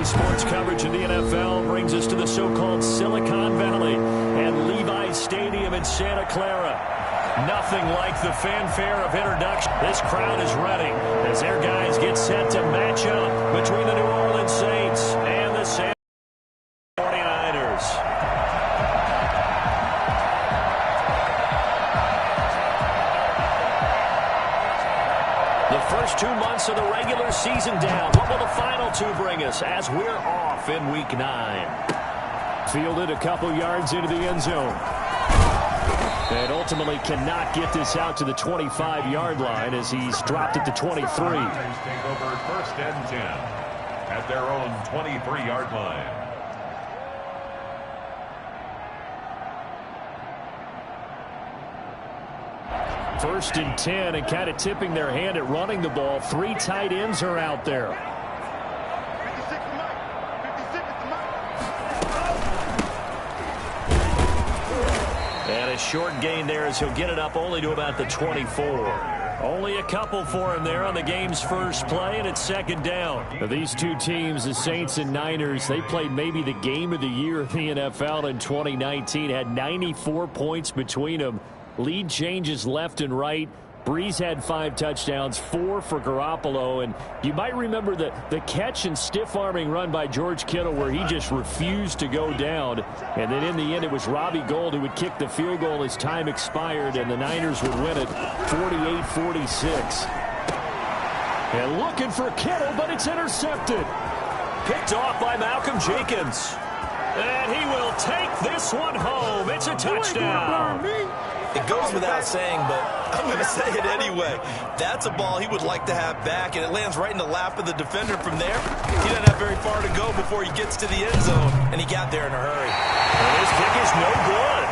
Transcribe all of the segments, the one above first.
Daily sports coverage of the NFL brings us to the so-called Silicon Valley and Levi's Stadium in Santa Clara. Nothing like the fanfare of introduction. This crowd is ready as their guys get set to match up between the New Orleans Saints and the San 49ers. The first 2 months of the regular season down. What will the final two bring us as we're off in Week 9? Fielded a couple yards into the end zone. And ultimately cannot get this out to the 25-yard line as he's dropped it to 23. Take over first and 10 at their own 23-yard line. First and 10, and kind of tipping their hand at running the ball. 3 tight ends are out there. And a short gain there as he'll get it up only to about the 24. Only a couple for him there on the game's first play, and it's second down. Now, these two teams, the Saints and Niners, they played maybe the game of the year in the NFL in 2019. Had 94 points between them. Lead changes left and right. Breeze had 5 touchdowns, 4 for Garoppolo. And you might remember the catch and stiff-arming run by George Kittle where he just refused to go down. And then in the end, it was Robbie Gould who would kick the field goal as time expired, and the Niners would win it 48-46. And looking for Kittle, but it's intercepted. Picked off by Malcolm Jenkins. And he will take this one home. It's a touchdown. It goes without saying, but I'm going to say it anyway. That's a ball he would like to have back, and it lands right in the lap of the defender from there. He doesn't have very far to go before he gets to the end zone, and he got there in a hurry. And his kick is no good.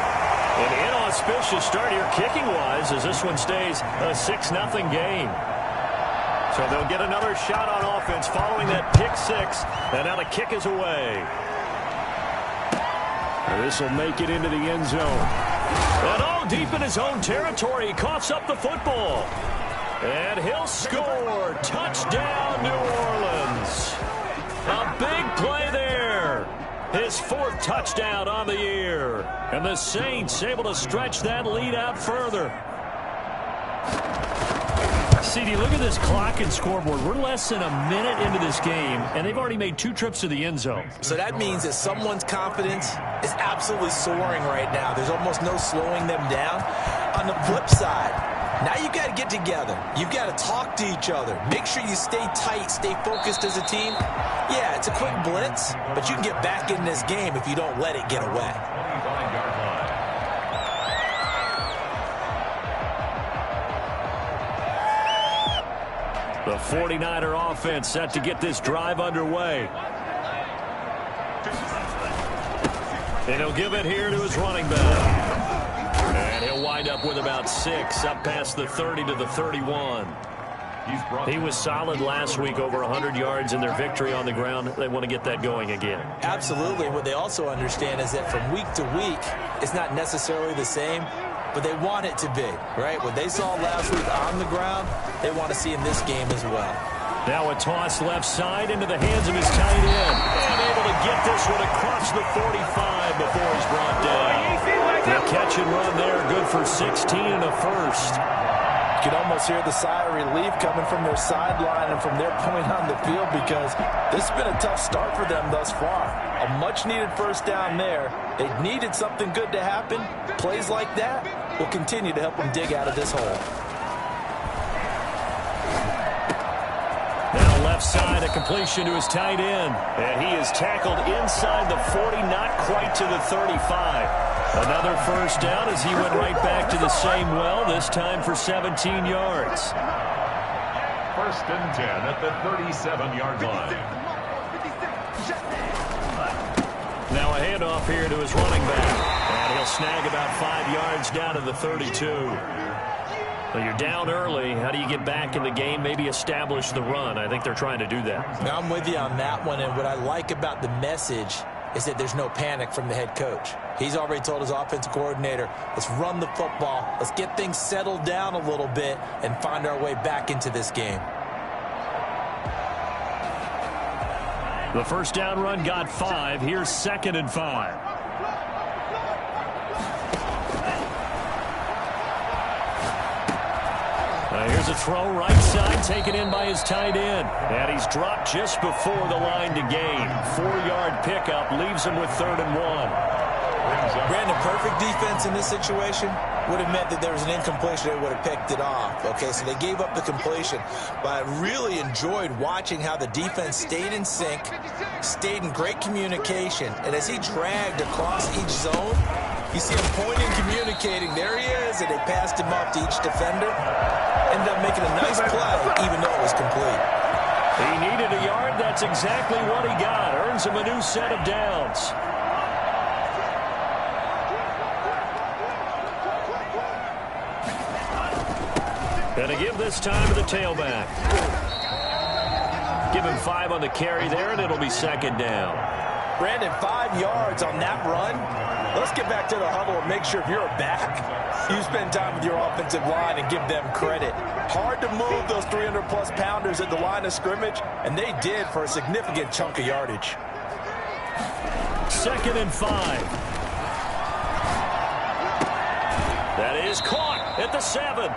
An inauspicious start here kicking-wise as this one stays a 6-0 game. So they'll get another shot on offense following that pick 6, and now the kick is away. This will make it into the end zone. And all deep in his own territory, he coughs up the football. And he'll score. Touchdown, New Orleans. A big play there. His 4th touchdown on the year. And the Saints able to stretch that lead out further. CD, look at this clock and scoreboard. We're less than a minute into this game, and they've already made 2 trips to the end zone. So that means that someone's confidence is absolutely soaring right now. There's almost no slowing them down. On the flip side, now you've got to get together. You've got to talk to each other. Make sure you stay tight, stay focused as a team. Yeah, it's a quick blitz, but you can get back in this game if you don't let it get away. The 49er offense set to get this drive underway. And he'll give it here to his running back. And he'll wind up with about 6, up past the 30 to the 31. He was solid last week, over 100 yards in their victory on the ground. They want to get that going again. Absolutely. What they also understand is that from week to week, it's not necessarily the same, but they want it to be, right? What they saw last week on the ground, they want to see in this game as well. Now a toss left side into the hands of his tight end. And able to get this one across the 45 before he's brought down. The catch and run there, good for 16 and a first. You can almost hear the sigh of relief coming from their sideline and from their point on the field, because this has been a tough start for them thus far. A much-needed first down there. They needed something good to happen. Plays like that will continue to help them dig out of this hole. Now left side, a completion to his tight end. And he is tackled inside the 40, not quite to the 35. Another first down as he went right back to the same well, this time for 17 yards. First and 10 at the 37-yard line. Now a handoff here to his running back. And he'll snag about 5 yards down to the 32. Well, you're down early. How do you get back in the game? Maybe establish the run. I think they're trying to do that. Now I'm with you on that one, and what I like about the message is that there's no panic from the head coach. He's already told his offensive coordinator, let's run the football, let's get things settled down a little bit and find our way back into this game. The first down run got 5. Here's 2nd and 5. Here's a throw right side taken in by his tight end. And he's dropped just before the line to gain. 4-yard pickup leaves him with 3rd and 1. Brandon, perfect defense in this situation would have meant that there was an incompletion. They would have picked it off. Okay, so they gave up the completion. But I really enjoyed watching how the defense stayed in sync, stayed in great communication. And as he dragged across each zone, you see him pointing, communicating. There he is, and they passed him up to each defender. Ended up making a nice play, even though it was complete. He needed a yard. That's exactly what he got. Earns him a new set of downs. And to give this time to the tailback. Give him 5 on the carry there, and it'll be 2nd down. Brandon, 5 yards on that run. Let's get back to the huddle and make sure if you're a back, you spend time with your offensive line and give them credit. Hard to move those 300-plus pounders at the line of scrimmage, and they did for a significant chunk of yardage. 2nd and 5. That is caught at the 7.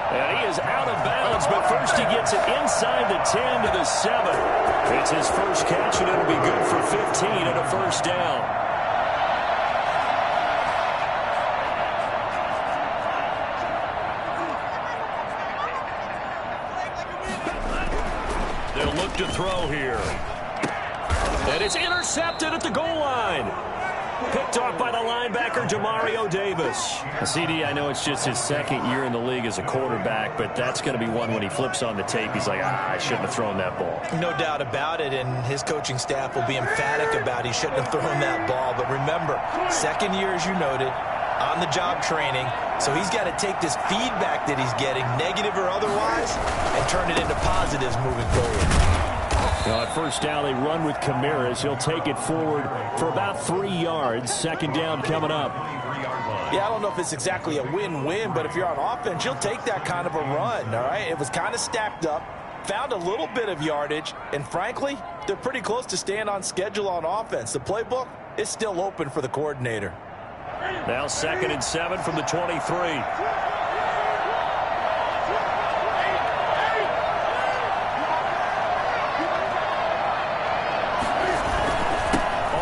And he is out of bounds, but first he gets it inside the 10 to the 7. It's his first catch, and it'll be good for 15 and a first down. They'll look to throw here. And it's intercepted at the goal line. Picked off by the linebacker, Demario Davis. CD, I know it's just his 2nd year in the league as a quarterback, but that's going to be one when he flips on the tape, he's like, I shouldn't have thrown that ball. No doubt about it, and his coaching staff will be emphatic about he shouldn't have thrown that ball. But remember, 2nd year, as you noted, on-the-job training, so he's got to take this feedback that he's getting, negative or otherwise, and turn it into positives moving forward. Now at first down, they run with Camaras. He'll take it forward for about 3 yards. 2nd down coming up. Yeah, I don't know if it's exactly a win-win, but if you're on offense, you'll take that kind of a run, all right? It was kind of stacked up, found a little bit of yardage, and frankly, they're pretty close to staying on schedule on offense. The playbook is still open for the coordinator. Now 2nd and 7 from the 23.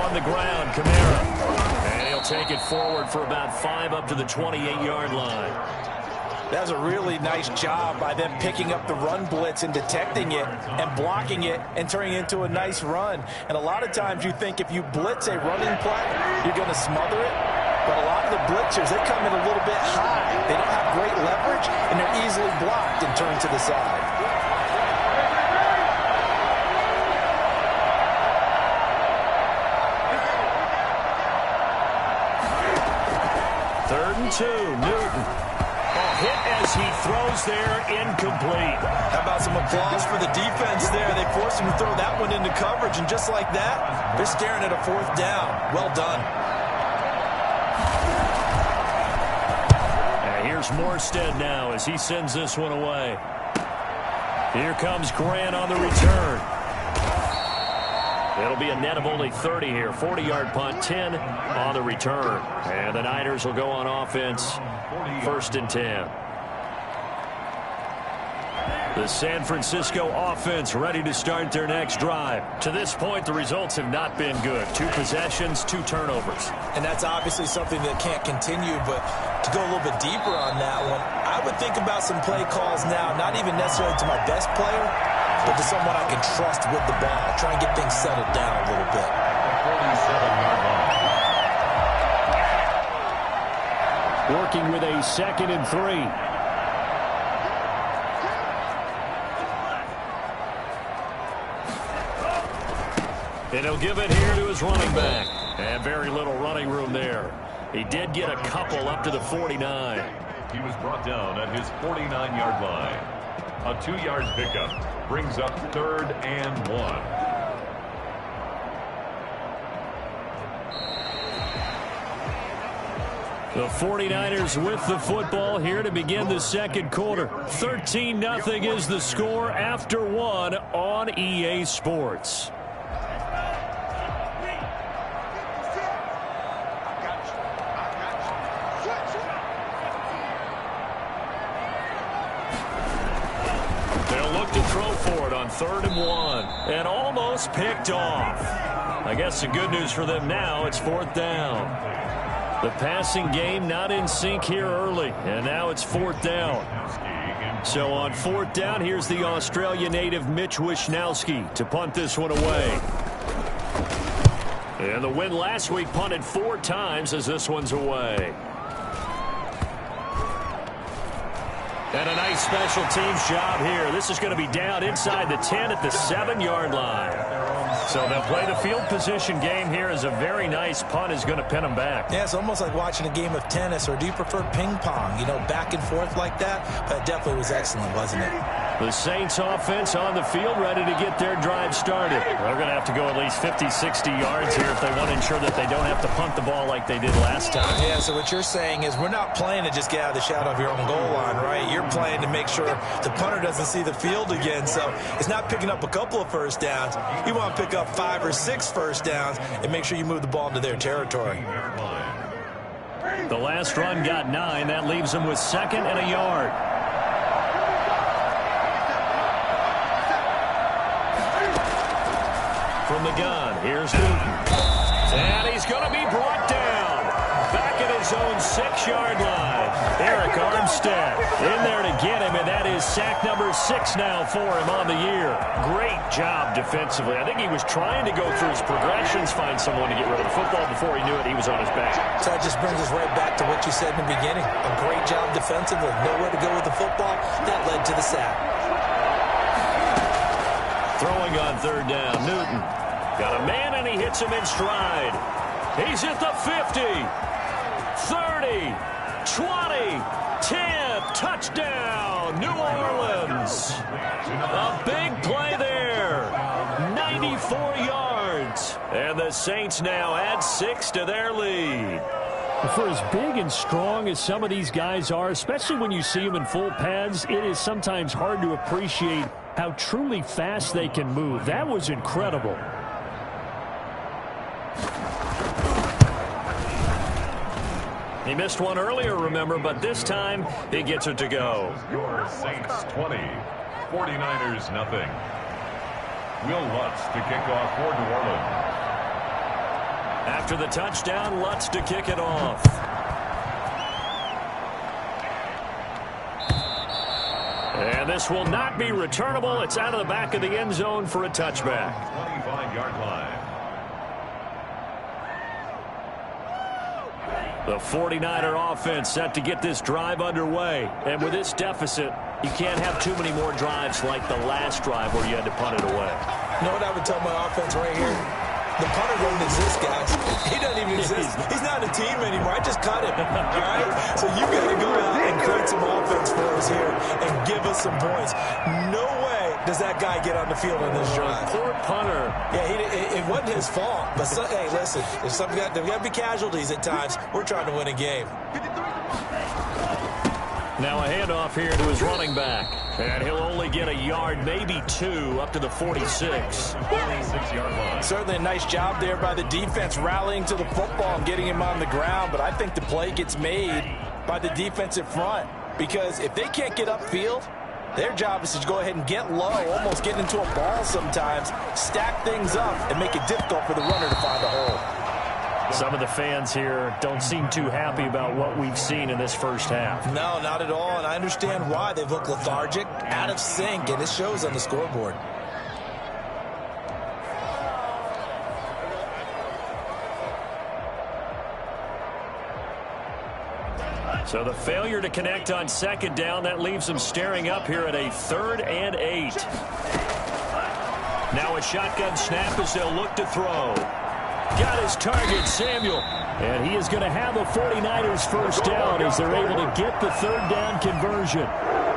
On the ground, Kamara. And he'll take it forward for about 5 up to the 28-yard line. That's a really nice job by them picking up the run blitz and detecting it and blocking it and turning it into a nice run. And a lot of times you think if you blitz a running play, you're going to smother it. But a lot of the blitzers, they come in a little bit high. They don't have great leverage, and they're easily blocked and turned to the side. Third and 2, Newton. Hit as he throws there, incomplete. How about some applause for the defense there? They forced him to throw that one into coverage, and just like that, they're staring at a 4th down. Well done. And here's Morstead now as he sends this one away. Here comes Grant on the return. It'll be a net of only 30 here. 40-yard punt, 10 on the return. And the Niners will go on offense, 1st and 10. The San Francisco offense ready to start their next drive. To this point, the results have not been good. 2 possessions, 2 turnovers. And that's obviously something that can't continue, but to go a little bit deeper on that one, I would think about some play calls now, not even necessarily to my best player, but to someone I can trust with the ball. Try and get things settled down a little bit. 47-yard line. Working with a 2nd and 3. And he'll give it here to his running back. And very little running room there. He did get a couple up to the 49. He was brought down at his 49-yard line. A 2-yard pickup brings up 3rd and 1. The 49ers with the football here to begin the 2nd quarter. 13-0 is the score after 1 on EA Sports. They'll look to throw for it on 3rd and 1. And almost picked off. I guess the good news for them now, it's 4th down. The passing game not in sync here early. And now it's 4th down. So on 4th down, here's the Australia native Mitch Wishnowsky to punt this one away. And the win last week punted 4 times as this one's away. And a nice special teams job here. This is going to be down inside the 10 at the 7-yard line. So they'll play the field position game here as a very nice punt is going to pin them back. Yeah, it's almost like watching a game of tennis, or do you prefer ping pong? You know, back and forth like that? But it definitely was excellent, wasn't it? The Saints offense on the field ready to get their drive started. They're going to have to go at least 50, 60 yards here if they want to ensure that they don't have to punt the ball like they did last time. Yeah, so what you're saying is we're not playing to just get out of the shadow of your own goal line, right? You're playing to make sure the punter doesn't see the field again. So it's not picking up a couple of first downs. You want to pick up 5 or 6 first downs and make sure you move the ball into their territory. The last run got 9. That leaves them with 2nd and a yard. From the gun, here's Newton. And he's going to be brought down. Back at his own 6-yard line. Eric Armstead in there to get him, and that is sack number 6 now for him on the year. Great job defensively. I think he was trying to go through his progressions, find someone to get rid of the football. Before he knew it, he was on his back. So that just brings us right back to what you said in the beginning. A great job defensively. Nowhere to go with the football. That led to the sack. Throwing on 3rd down, Newton. Got a man, and he hits him in stride. He's at the 50, 30, 20, 10. Touchdown, New Orleans. A big play there. 94 yards. And the Saints now add 6 to their lead. For as big and strong as some of these guys are, especially when you see them in full pads, it is sometimes hard to appreciate how truly fast they can move. That was incredible. He missed one earlier, remember, but this time he gets it to go. Your Saints 20, 49ers nothing. Will Lutz to kick off for New Orleans. After the touchdown, Lutz to kick it off. And this will not be returnable. It's out of the back of the end zone for a touchback. 25-yard line. The 49er offense set to get this drive underway. And with this deficit, you can't have too many more drives like the last drive where you had to punt it away. You know what I would tell my offense right here? The punter doesn't exist, guys. He doesn't even exist. He's not a team anymore. I just cut him. All right? So you got to go out and create some offense for us here and give us some points. No way does that guy get on the field in this drive. Poor punter. Yeah, it wasn't his fault. But, hey, listen, there's got to be casualties at times. We're trying to win a game. Now a handoff here to his running back. And he'll only get a yard, maybe 2, up to the 46. 46-yard line. Certainly a nice job there by the defense rallying to the football and getting him on the ground. But I think the play gets made by the defensive front. Because if they can't get upfield, their job is to go ahead and get low, almost get into a ball sometimes, stack things up, and make it difficult for the runner to find a hole. Some of the fans here don't seem too happy about what we've seen in this first half. No, not at all, and I understand why. They've looked lethargic, out of sync, and it shows on the scoreboard. So the failure to connect on 2nd down, that leaves them staring up here at a 3rd and 8. Now a shotgun snap as they'll look to throw. Got his target, Samuel. And he is going to have a 49ers first down as they're able to get the 3rd down conversion.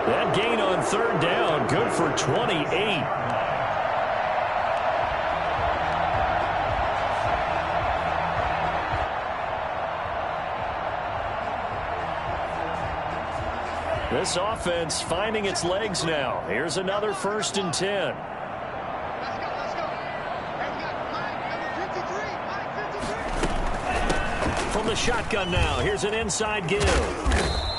That gain on 3rd down, good for 28. This offense finding its legs now. Here's another 1st and 10. From the shotgun now, here's an inside give.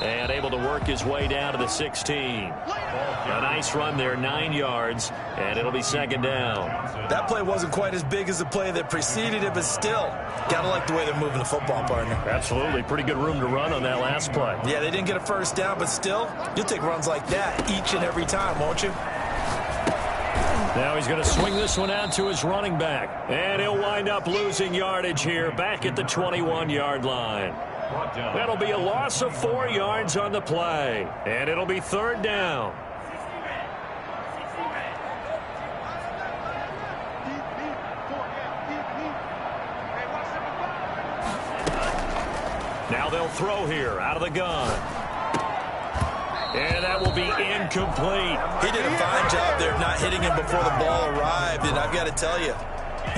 and able to work his way down to the 16. A nice run there, 9 yards, and it'll be second down. That play wasn't quite as big as the play that preceded it, but still, gotta like the way they're moving the football, partner. Absolutely. Pretty good room to run on that last play. Yeah, they didn't get a first down, but still, you'll take runs like that each and every time, won't you? Now he's going to swing this one out to his running back. And he'll wind up losing yardage here back at the 21-yard line. That'll be a loss of 4 yards on the play. And it'll be third down. Now they'll throw here out of the gun. And that will be incomplete. He did a fine job there of not hitting him before the ball arrived. And I've got to tell you,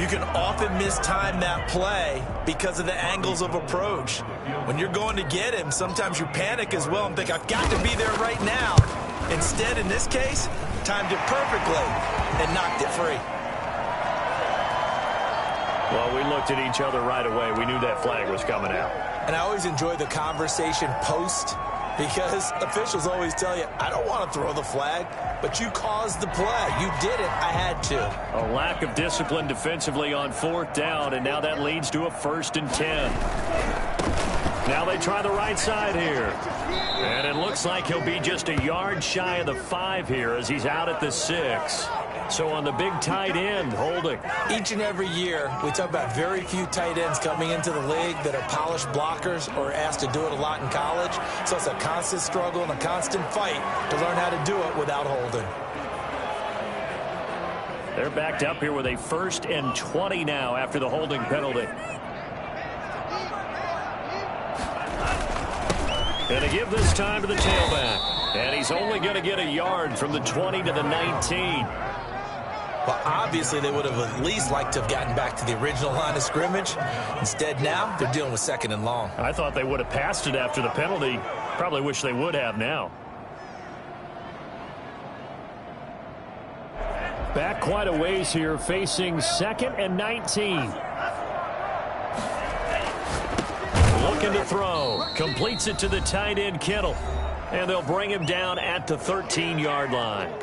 you can often mistime that play because of the angles of approach. When you're going to get him, sometimes you panic as well and think, I've got to be there right now. Instead, in this case, timed it perfectly and knocked it free. Well, we looked at each other right away. We knew that flag was coming out. And I always enjoy the conversation post, because officials always tell you, I don't want to throw the flag, but you caused the play. You did it. I had to. A lack of discipline defensively on fourth down, and now that leads to a 1st and 10. Now they try the right side here. And it looks like he'll be just a yard shy of the 5 here as he's out at the 6. So on the big tight end, holding. Each and every year, we talk about very few tight ends coming into the league that are polished blockers or asked to do it a lot in college. So it's a constant struggle and a constant fight to learn how to do it without holding. They're backed up here with a 1st and 20 now after the holding penalty. Going to give this time to the tailback. And he's only going to get a yard from the 20 to the 19. Well, obviously, they would have at least liked to have gotten back to the original line of scrimmage. Instead, now, they're dealing with 2nd and long. I thought they would have passed it after the penalty. Probably wish they would have now. Back quite a ways here, facing 2nd and 19. Looking to throw. Completes it to the tight end, Kittle. And they'll bring him down at the 13-yard line.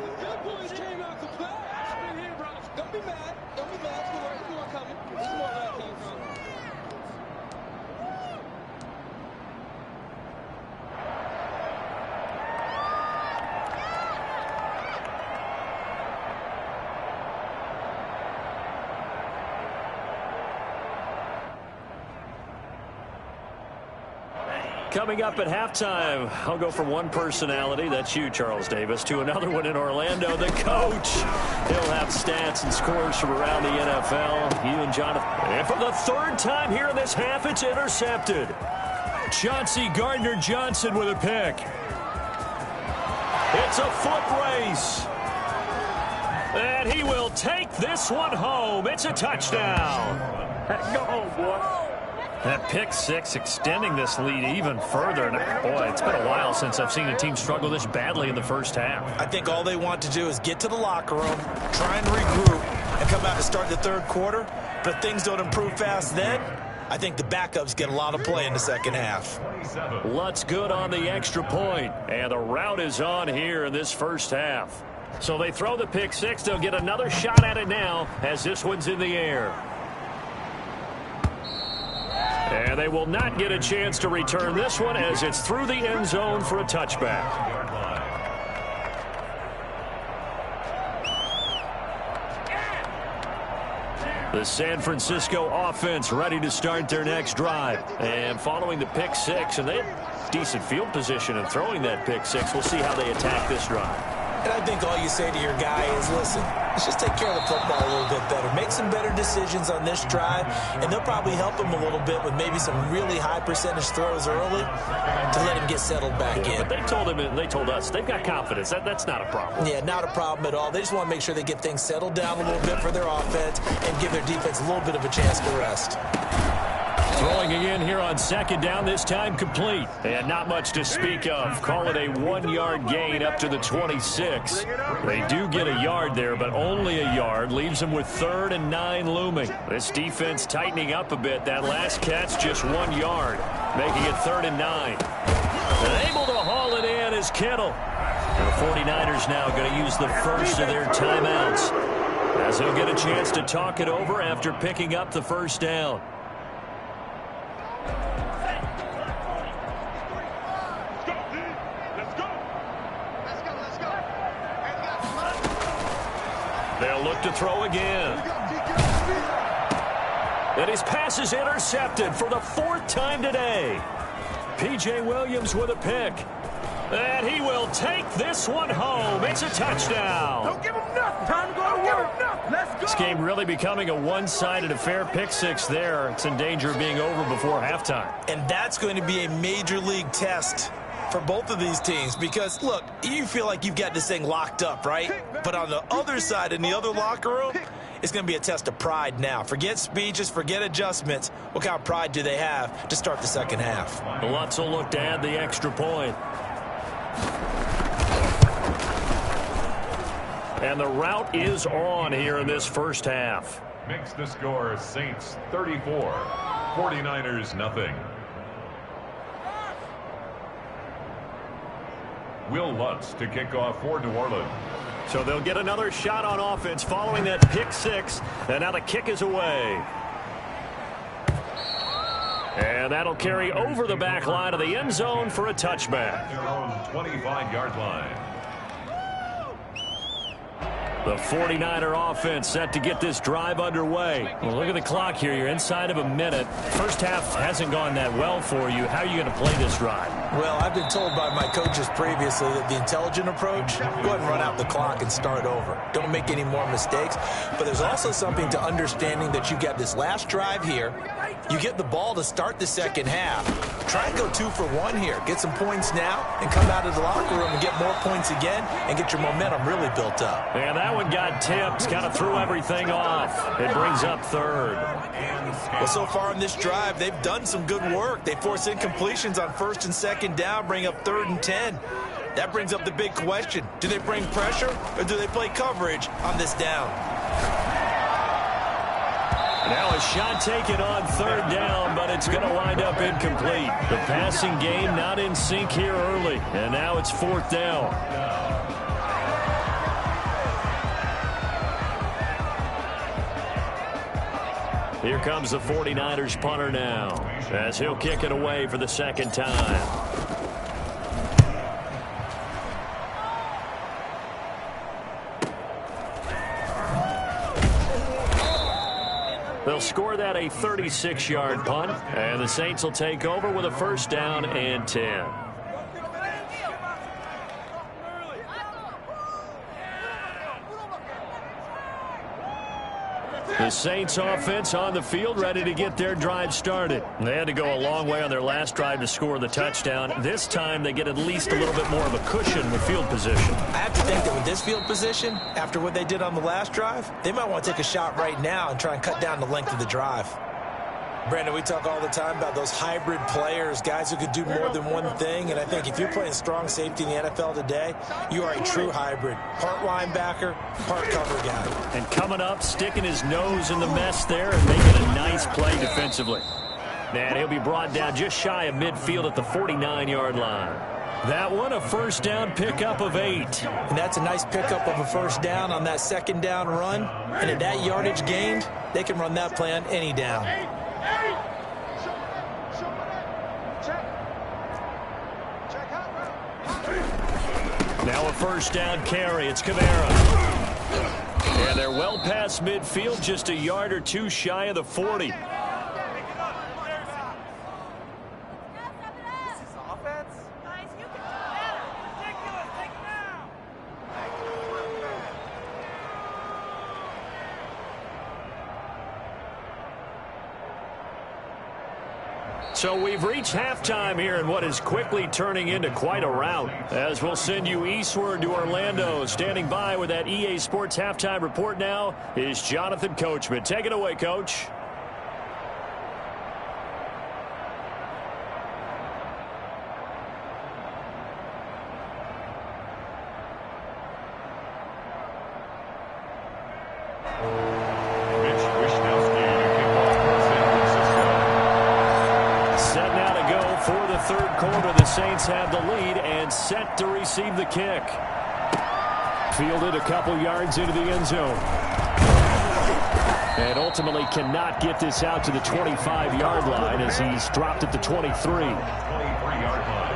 Coming up at halftime, I'll go from one personality, that's you, Charles Davis, to another one in Orlando, the coach. He'll have stats and scores from around the NFL. You and Jonathan. And for the 3rd time here in this half, it's intercepted. Chauncey Gardner-Johnson with a pick. It's a foot race. And he will take this one home. It's a touchdown. Go, boy. That pick 6 extending this lead even further. And boy, it's been a while since I've seen a team struggle this badly in the first half. I think all they want to do is get to the locker room, try and regroup, and come out to start the 3rd quarter. But if things don't improve fast then, I think the backups get a lot of play in the second half. Lutz good on the extra point. And the route is on here in this first half. So they throw the pick 6. They'll get another shot at it now as this one's in the air. And they will not get a chance to return this one as it's through the end zone for a touchback. The San Francisco offense ready to start their next drive. And following the pick 6, and they have decent field position in throwing that pick 6. We'll see how they attack this drive. And I think all you say to your guy is, listen, let's just take care of the football a little bit better. Make some better decisions on this drive, and they'll probably help him a little bit with maybe some really high percentage throws early to let him get settled back in. But they told him, and they told us, they've got confidence. That's not a problem. Yeah, not a problem at all. They just want to make sure they get things settled down a little bit for their offense and give their defense a little bit of a chance to rest. Throwing again here on 2nd down, this time complete. And not much to speak of. Call it a 1-yard gain up to the 26. They do get a yard there, but only a yard. Leaves them with 3rd and 9 looming. This defense tightening up a bit. That last catch, just 1 yard, making it 3rd and 9. And able to is Kittle. And the 49ers now going to use the first of their timeouts, as he'll get a chance to talk it over after picking up the first down. They'll look to throw again. And his pass is intercepted for the 4th time today. P.J. Williams with a pick. And he will take this one home. It's a touchdown. Don't give him nothing. Time to go to work. Let's go. This game really becoming a one-sided affair. Pick 6 there. It's in danger of being over before halftime. And that's going to be a major league test for both of these teams because, look, you feel like you've got this thing locked up, right? But on the other side, in the other locker room, it's going to be a test of pride now. Forget speeches, forget adjustments. What kind of pride do they have to start the second half? Lutz will look to add the extra point. And the route is on here in this first half. Makes the score Saints 34, 49ers nothing. Will Lutz to kick off for New Orleans. So they'll get another shot on offense following that pick 6. And now the kick is away. And that'll carry over the back line of the end zone for a touchback. Their own 25-yard line. The 49er offense set to get this drive underway. Well, look at the clock here. You're inside of a minute. First half hasn't gone that well for you. How are you going to play this drive? Well, I've been told by my coaches previously that the intelligent approach, go ahead and run out the clock and start over. Don't make any more mistakes. But there's also something to understanding that you got this last drive here. You get the ball to start the second half. Try and go 2 for 1 here. Get some points now and come out of the locker room and get more points again and get your momentum really built up. And that one got tipped, kind of threw everything off. It brings up 3rd. Well, so far in this drive, they've done some good work. They force incompletions on 1st and 2nd down, bring up 3rd and 10. That brings up the big question. Do they bring pressure or do they play coverage on this down? Now a shot taken on 3rd down, but it's going to wind up incomplete. The passing game not in sync here early, and now it's 4th down. Here comes the 49ers punter now, as he'll kick it away for the 2nd time. They'll score that a 36-yard punt, and the Saints will take over with a 1st down and 10. The Saints offense on the field, ready to get their drive started. They had to go a long way on their last drive to score the touchdown. This time they get at least a little bit more of a cushion with field position. I have to think that with this field position, after what they did on the last drive, they might want to take a shot right now and try and cut down the length of the drive. Brandon, we talk all the time about those hybrid players, guys who could do more than one thing, and I think if you're playing strong safety in the NFL today, you are a true hybrid. Part linebacker, part cover guy. And coming up, sticking his nose in the mess there and making a nice play defensively. And he'll be brought down just shy of midfield at the 49-yard line. That one, a 1st down pickup of 8. And that's a nice pickup of a 1st down on that 2nd down run. And at that yardage gained, they can run that play on any down. Now a 1st down carry. It's Kamara. And they're well past midfield, just a yard or 2 shy of the 40. So we've reached halftime here in what is quickly turning into quite a rout, as we'll send you eastward to Orlando. Standing by with that EA Sports halftime report now is Jonathan Coachman. Take it away, Coach. Saints have the lead and set set to receive the kick. Fielded a couple yards into the end zone. And ultimately cannot get this out to the 25-yard line as he's dropped at the 23. 23-yard line.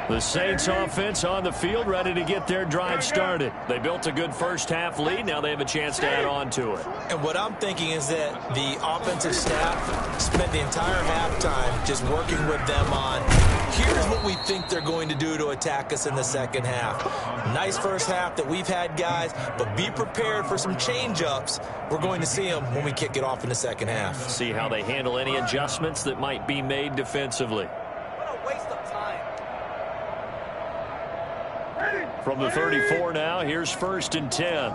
The Saints offense on the field, ready to get their drive started. They built a good first-half lead. Now they have a chance to add on to it. And what I'm thinking is that the offensive staff spent the entire halftime just working with them on, here's what we think they're going to do to attack us in the second half. Nice first half that we've had, guys, but be prepared for some change-ups. We're going to see them when we kick it off in the second half. See how they handle any adjustments that might be made defensively. From the 34 now, here's 1st and 10.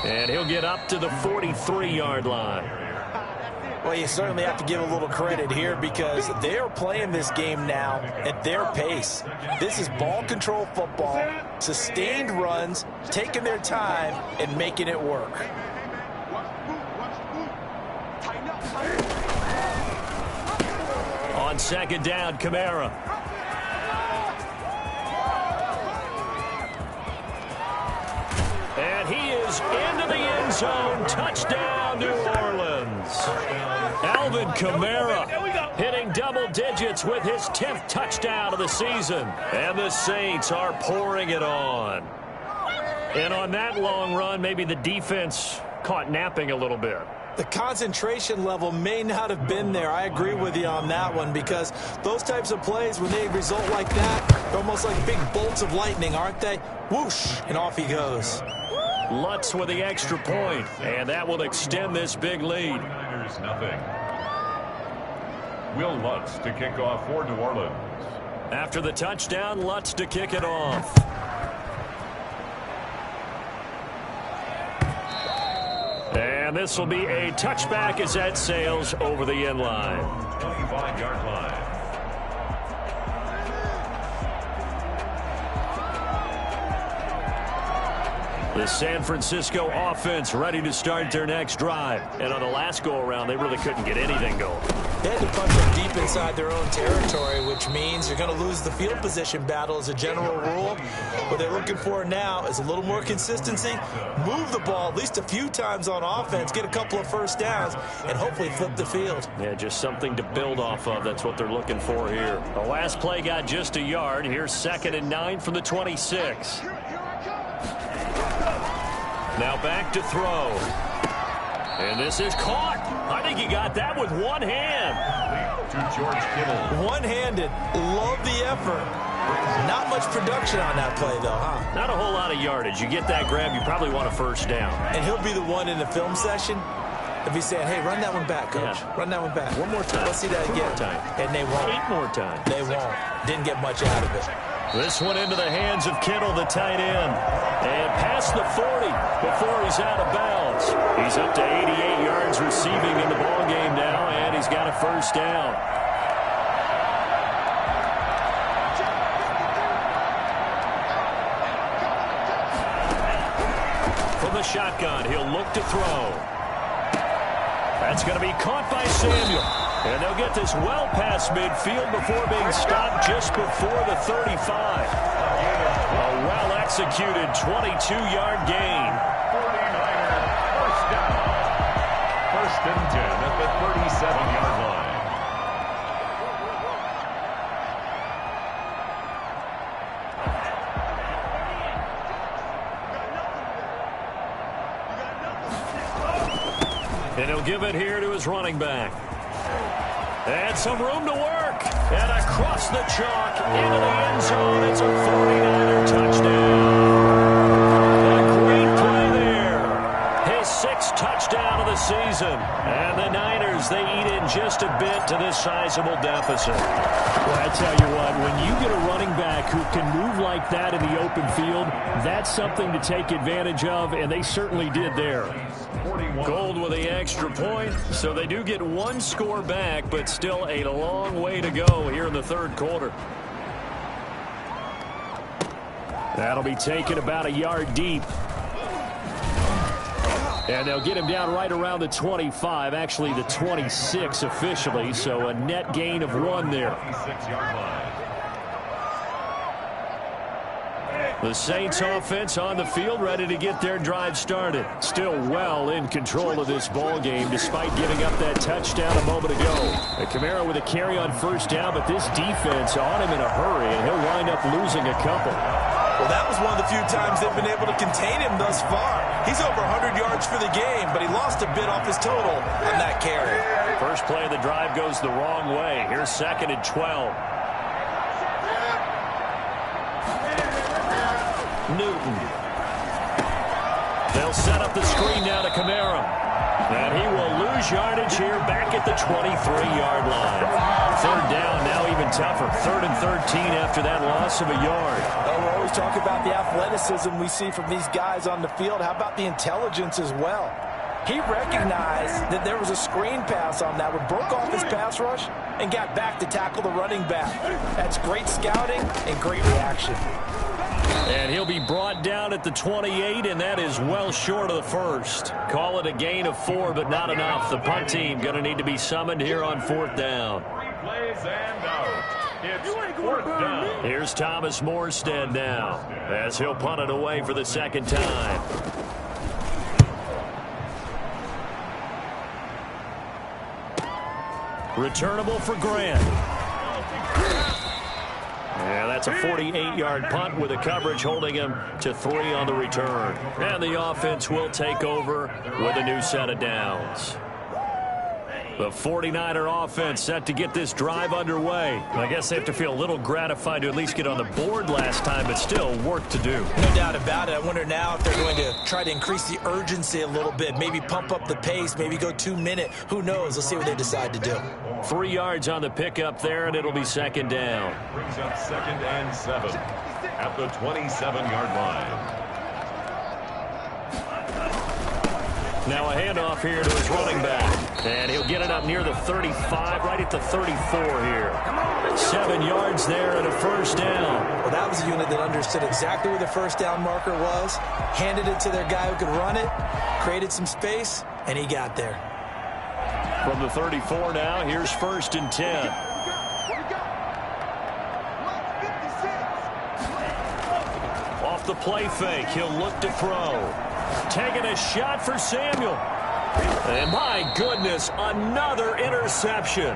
And he'll get up to the 43-yard line. Well, you certainly have to give a little credit here because they're playing this game now at their pace. This is ball control football, sustained runs, taking their time, and making it work. On second down, Kamara. And he is into the end zone. Touchdown, New Orleans. Alvin Kamara hitting double digits with his 10th touchdown of the season. And the Saints are pouring it on. And on that long run, maybe the defense caught napping a little bit. The concentration level may not have been there. I agree with you on that one because those types of plays, when they result like that, they're almost like big bolts of lightning, aren't they? Whoosh, and off he goes. Lutz with the extra point, and that will extend this big lead. 49ers nothing. Will Lutz to kick off for New Orleans. After the touchdown, Lutz to kick it off. And this will be a touchback as that sails over the end line. 25-yard line. The San Francisco offense ready to start their next drive. And on the last go-around, they really couldn't get anything going. They had to punch them deep inside their own territory, which means you're going to lose the field position battle as a general rule. What they're looking for now is a little more consistency, move the ball at least a few times on offense, get a couple of first downs, and hopefully flip the field. Yeah, just something to build off of. That's what they're looking for here. The last play got just a yard. Here's 2nd and 9 from the 26. Now back to throw. And this is caught. I think he got that with one hand. To George Kittle. One-handed. Love the effort. Not much production on that play, though, huh? Not a whole lot of yardage. You get that grab, you probably want a first down. And he'll be the one in the film session. If he's saying, hey, run that one back, coach. Yeah. Run that one back. One more time. Let's see that again. One more time. And they won't. 8 more times. They won't. Didn't get much out of it. This one into the hands of Kittle, the tight end. And past the 40 before he's out of bounds. He's up to 88 yards receiving in the ballgame now, and he's got a first down. From the shotgun, he'll look to throw. That's going to be caught by Samuel. And they'll get this well past midfield before being stopped just before the 35. A well-executed 22-yard gain. 49er first down. 1st and 10 at the 37-yard line. And he'll give it here to his running back. And some room to work. And across the chalk into the end zone. It's a 49er touchdown. A great play there. His 6th sixth touchdown of the season. And the Niners, they eat in just a bit to this sizable deficit. Well, I tell you what, when you get a running back who can move like that in the open field, that's something to take advantage of, and they certainly did there. Gold with the extra point, so they do get one score back, but still a long way to go here in the third quarter. That'll be taken about a yard deep. And they'll get him down right around the 25, actually the 26 officially, so a net gain of 1 there. The Saints offense on the field, ready to get their drive started. Still well in control of this ball game, despite giving up that touchdown a moment ago. Kamara with a carry on first down, but this defense on him in a hurry, and he'll wind up losing a couple. Well, that was one of the few times they've been able to contain him thus far. He's over 100 yards for the game, but he lost a bit off his total on that carry. First play of the drive goes the wrong way. Here's 2nd and 12. Newton. They'll set up the screen now to Kamara. And he will lose yardage here back at the 23-yard line. Third down, now even tougher. 3rd and 13 after that loss of a yard. Oh, we're always talking about the athleticism we see from these guys on the field. How about the intelligence as well? He recognized that there was a screen pass on that, broke off his pass rush and got back to tackle the running back. That's great scouting and great reaction. And he'll be brought down at the 28, and that is well short of the first. Call it a gain of 4, but not enough. The punt team going to need to be summoned here on 4th down. Plays and out. It's 4th down. Here's Thomas Morstead now, as he'll punt it away for the second time. Returnable for Grant. Yeah, that's a 48-yard punt with a coverage holding him to 3 on the return. And the offense will take over with a new set of downs. The 49er offense set to get this drive underway. I guess they have to feel a little gratified to at least get on the board last time, but still work to do. No doubt about it. I wonder now if they're going to try to increase the urgency a little bit, maybe pump up the pace, maybe go 2-minute. Who knows? Let's see what they decide to do. 3 yards on the pickup there, and it'll be second down. Brings up 2nd and 7 at the 27-yard line. Now a handoff here to his running back. And he'll get it up near the 35, right at the 34 here. 7 yards there and a first down. Well, that was a unit that understood exactly where the first down marker was, handed it to their guy who could run it, created some space, and he got there. From the 34 now, here's 1st and 10. Off the play fake, he'll look to throw. Taking a shot for Samuel. And my goodness, another interception.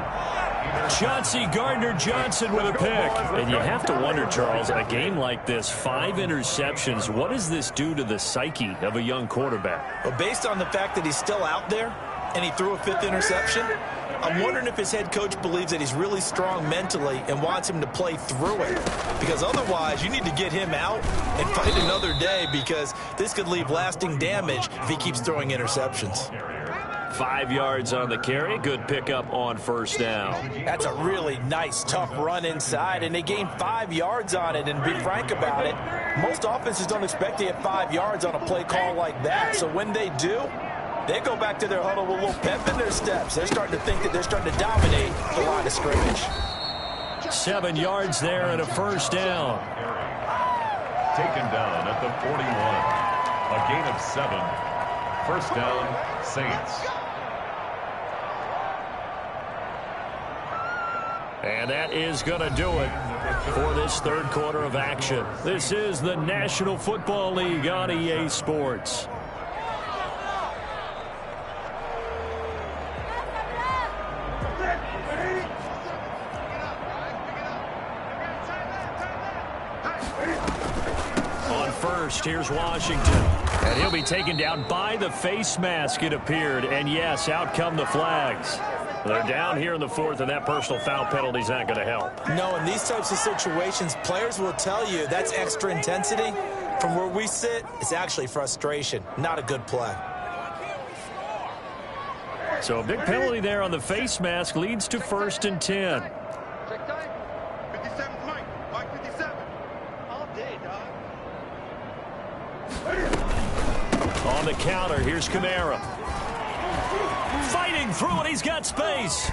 Chauncey Gardner-Johnson with a pick. And you have to wonder, Charles, a game like this, 5 interceptions, what does this do to the psyche of a young quarterback? Well, based on the fact that he's still out there and he threw a 5th interception, I'm wondering if his head coach believes that he's really strong mentally and wants him to play through it. Because otherwise, you need to get him out and fight another day, because this could leave lasting damage if he keeps throwing interceptions. 5 yards on the carry. Good pickup on first down. That's a really nice, tough run inside, and they gained 5 yards on it. And to be frank about it, most offenses don't expect to get 5 yards on a play call like that. So when they do, they go back to their huddle with a little pep in their steps. They're starting to think that they're starting to dominate the line of scrimmage. 7 yards there and a first down. Taken down at the 41. A gain of 7. First down, Saints. And that is going to do it for this third quarter of action. This is the National Football League on EA Sports. On first, here's Washington. And he'll be taken down by the face mask, it appeared. And yes, out come the flags. They're down here in the 4th, and that personal foul penalty is not going to help. No, in these types of situations, players will tell you that's extra intensity. From where we sit, it's actually frustration, not a good play. So a big penalty there on the face mask leads to 1st and 10. Check time. 57's Mike. Mike 57. All day, dog. On the counter, here's Kamara. Fighting through it, he's got space.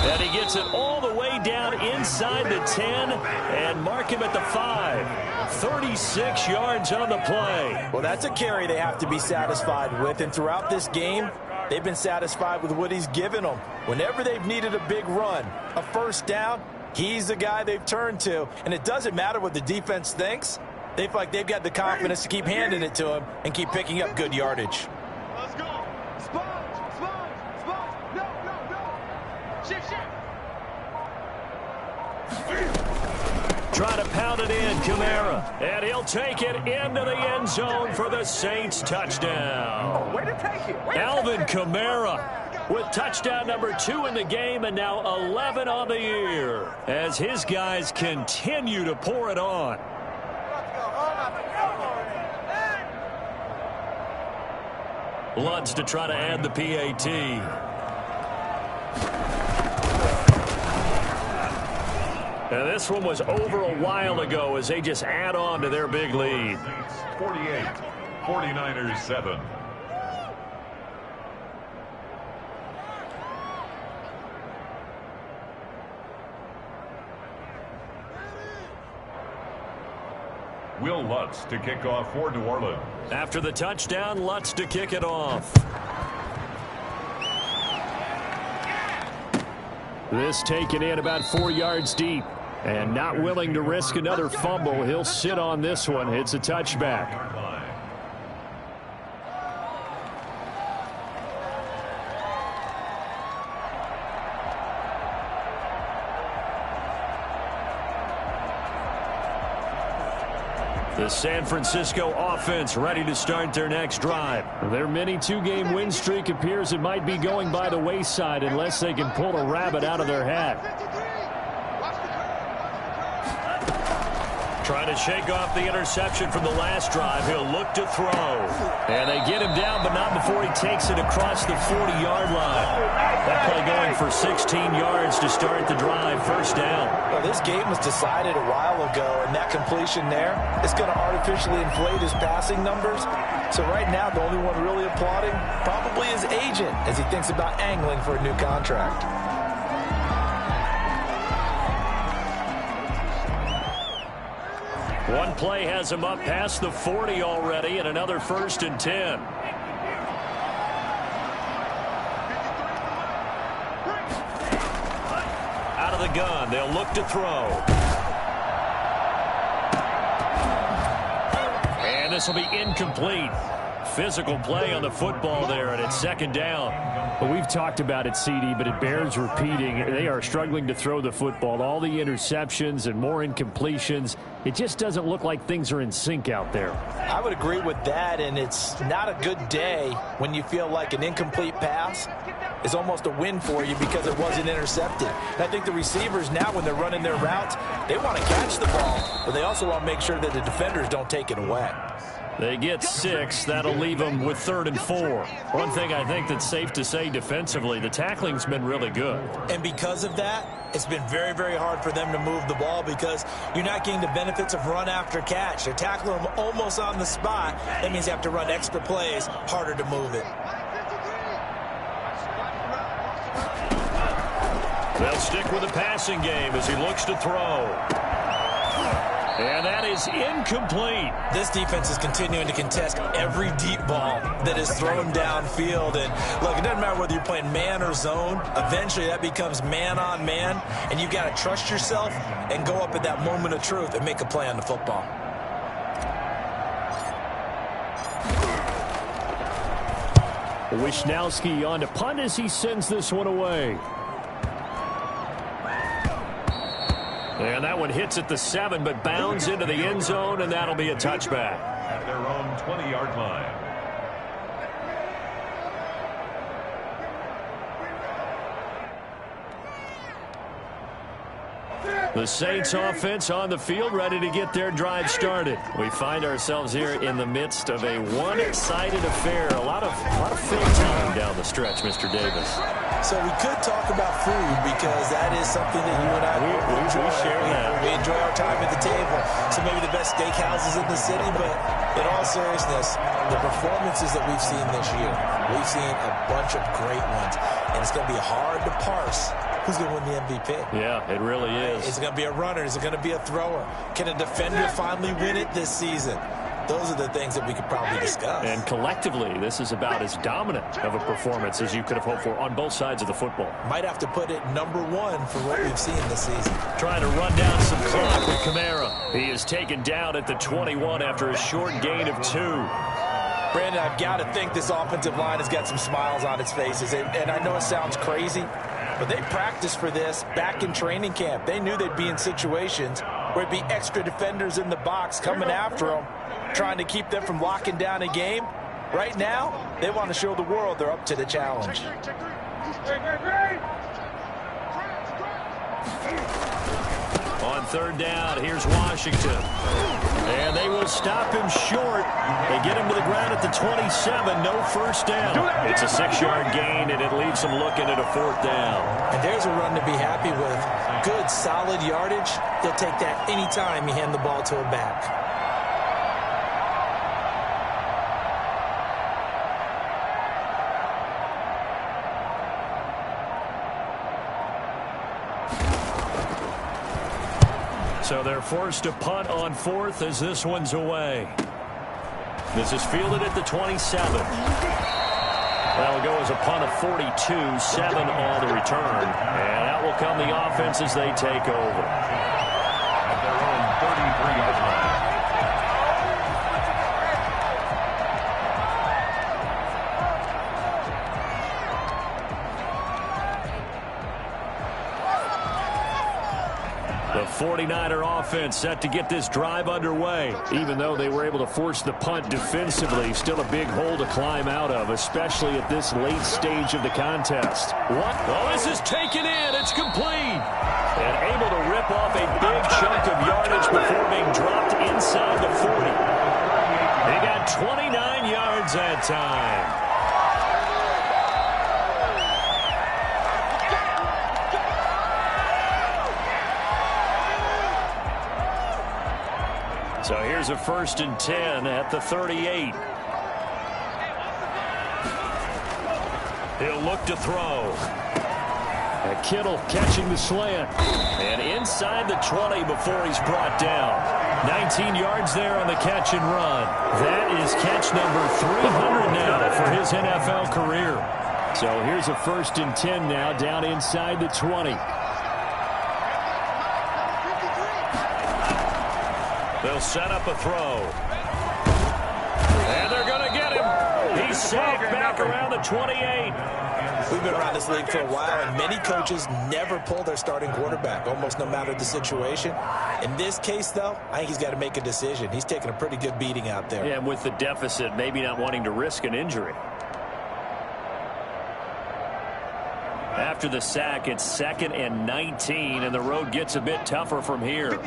And he gets it all the way down inside the 10 and mark him at the 5. 36 yards on the play. Well, that's a carry they have to be satisfied with. And throughout this game, they've been satisfied with what he's given them. Whenever they've needed a big run, a first down, he's the guy they've turned to. And it doesn't matter what the defense thinks. They feel like they've got the confidence to keep handing it to him and keep picking up good yardage. Let's go. Sponge. No. Shift. Try to pound it in, Kamara. And he'll take it into the end zone for the Saints touchdown. Way to take it. Alvin Kamara with touchdown number 2 in the game and now 11 on the year as his guys continue to pour it on. Lutz to try to add the PAT. And this one was over a while ago as they just add on to their big lead. 48, 49ers 7. Will Lutz to kick off for New Orleans. After the touchdown, Lutz to kick it off. This taken in about 4 yards deep. And not willing to risk another fumble. He'll sit on this one. It's a touchback. The San Francisco offense ready to start their next drive. Their mini 2-game win streak appears it might be going by the wayside unless they can pull a rabbit out of their hat. Trying to shake off the interception from the last drive. He'll look to throw. And they get him down, but not before he takes it across the 40-yard line. That play going for 16 yards to start the drive. First down. Well, this game was decided a while ago, and that completion there is going to artificially inflate his passing numbers. So right now, the only one really applauding probably his agent as he thinks about angling for a new contract. One play has him up past the 40 already, and another 1st and 10. Out of the gun, they'll look to throw. And this will be incomplete. Physical play on the football there, and it's 2nd down. Well, we've talked about it, CD, but it bears repeating. They are struggling to throw the football. All the interceptions and more incompletions. It just doesn't look like things are in sync out there. I would agree with that, and it's not a good day when you feel like an incomplete pass is almost a win for you because it wasn't intercepted. And I think the receivers now, when they're running their routes, they want to catch the ball, but they also want to make sure that the defenders don't take it away. They get 6. That'll leave them with 3rd and 4. One thing I think that's safe to say defensively, the tackling's been really good. And because of that, it's been very, very hard for them to move the ball because you're not getting the benefits of run after catch. They're tackling them almost on the spot. That means you have to run extra plays, harder to move it. They'll stick with the passing game as he looks to throw. And that is incomplete. This defense is continuing to contest every deep ball that is thrown downfield. And look, it doesn't matter whether you're playing man or zone. Eventually that becomes man on man. And you got to trust yourself and go up at that moment of truth and make a play on the football. Wisnowski on to punt as he sends this one away. And that one hits at the 7, but bounds into the end zone, and that'll be a touchback. At their own 20-yard line. The Saints offense on the field, ready to get their drive started. We find ourselves here in the midst of a one-sided affair. A lot of fill time down the stretch, Mr. Davis. So we could talk about food because that is something that you and I enjoy. We share that. We enjoy our time at the table. So maybe the best steakhouses in the city, but in all seriousness, the performances that we've seen this year, we've seen a bunch of great ones, and it's going to be hard to parse who's going to win the MVP. Yeah, it really is. Is it going to be a runner? Is it going to be a thrower? Can a defender finally win it this season? Those are the things that we could probably discuss. And collectively, this is about as dominant of a performance as you could have hoped for on both sides of the football. Might have to put it #1 for what we've seen this season. Trying to run down some clock with Kamara. He is taken down at the 21 after a short gain of 2. Brandon, I've got to think this offensive line has got some smiles on its faces. And I know it sounds crazy, but they practiced for this back in training camp. They knew they'd be in situations where it'd be extra defenders in the box coming after them, trying to keep them from locking down a game. Right now, they want to show the world they're up to the challenge. On third down, here's Washington. And they will stop him short. They get him to the ground at the 27, no first down. It's a 6-yard gain, and it leaves them looking at a 4th down. And there's a run to be happy with. Good, solid yardage. They'll take that anytime you hand the ball to a back. So they're forced to punt on 4th as this one's away. This is fielded at the 27. That'll go as a punt of 42, 7 on the return. And out will come the offense as they take over. At their own 33-yard line. The 49er offense set to get this drive underway. Even though they were able to force the punt defensively, still a big hole to climb out of, especially at this late stage of the contest. What? Oh, this is taken in. It's complete. And able to rip off a big chunk of yardage before being dropped inside the 40. He got 29 yards that time. So here's a 1st and 10 at the 38. He'll look to throw. And Kittle catching the slant. And inside the 20 before he's brought down. 19 yards there on the catch and run. That is catch number 300 now for his NFL career. So here's a 1st and 10 now down inside the 20. They'll set up a throw. And they're going to get him. He's sacked back around the 28. We've been around this league for a while, and many coaches never pull their starting quarterback, almost no matter the situation. In this case, though, I think he's got to make a decision. He's taking a pretty good beating out there. Yeah, and with the deficit, maybe not wanting to risk an injury. After the sack, it's 2nd and 19, and the road gets a bit tougher from here.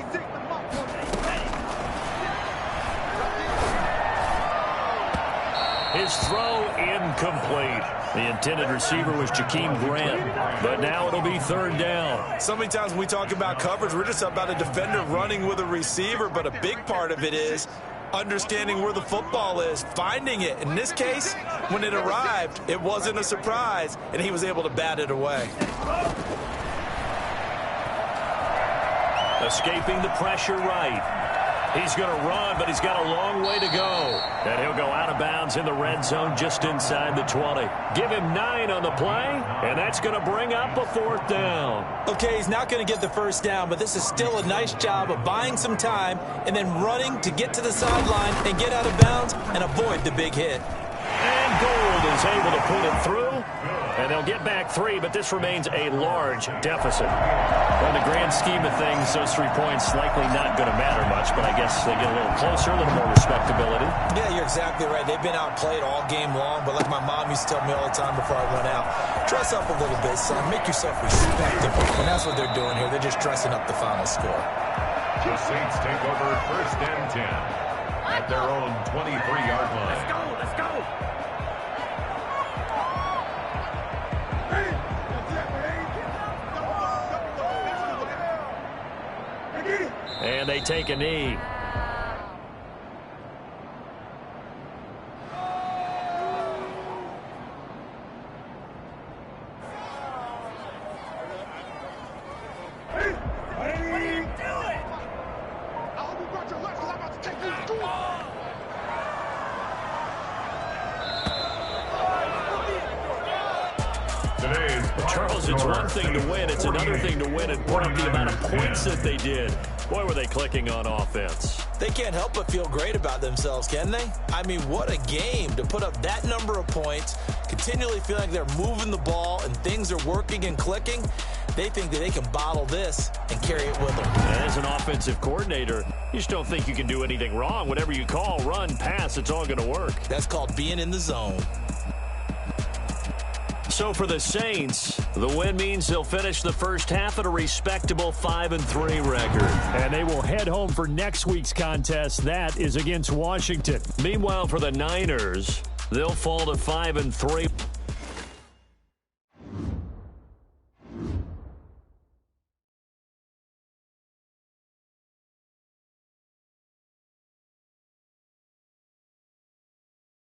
His throw incomplete. The intended receiver was Jakeem Grant, but now it'll be 3rd down. So many times when we talk about coverage, we're just about a defender running with a receiver, but a big part of it is understanding where the football is, finding it. In this case, when it arrived, it wasn't a surprise, and he was able to bat it away. Escaping the pressure right. He's going to run, but he's got a long way to go. And he'll go out of bounds in the red zone just inside the 20. Give him 9 on the play, and that's going to bring up a 4th down. Okay, he's not going to get the first down, but this is still a nice job of buying some time and then running to get to the sideline and get out of bounds and avoid the big hit. And Gould is able to put it through. And they'll get back 3, but this remains a large deficit. In the grand scheme of things, those 3 points likely not going to matter much, but I guess they get a little closer, a little more respectability. Yeah, you're exactly right. They've been outplayed all game long, but like my mom used to tell me all the time before I went out, Dress up a little bit, son. Make yourself respectable. And that's what they're doing here. They're just dressing up the final score. The Saints take over 1st and 10 at their own 23-yard line. Let's go, let's go. And they take a knee. Charles, it's one thing to win. It's another thing to win and put up the amount of points that they did. Boy, were they clicking on offense. They can't help but feel great about themselves, can they? I mean, what a game to put up that number of points, continually feeling like they're moving the ball and things are working and clicking. They think that they can bottle this and carry it with them. And as an offensive coordinator, you just don't think you can do anything wrong. Whatever you call, run, pass, it's all going to work. That's called being in the zone. So for the Saints, the win means they'll finish the first half at a respectable 5-3 record. And they will head home for next week's contest. That is against Washington. Meanwhile, for the Niners, they'll fall to 5-3.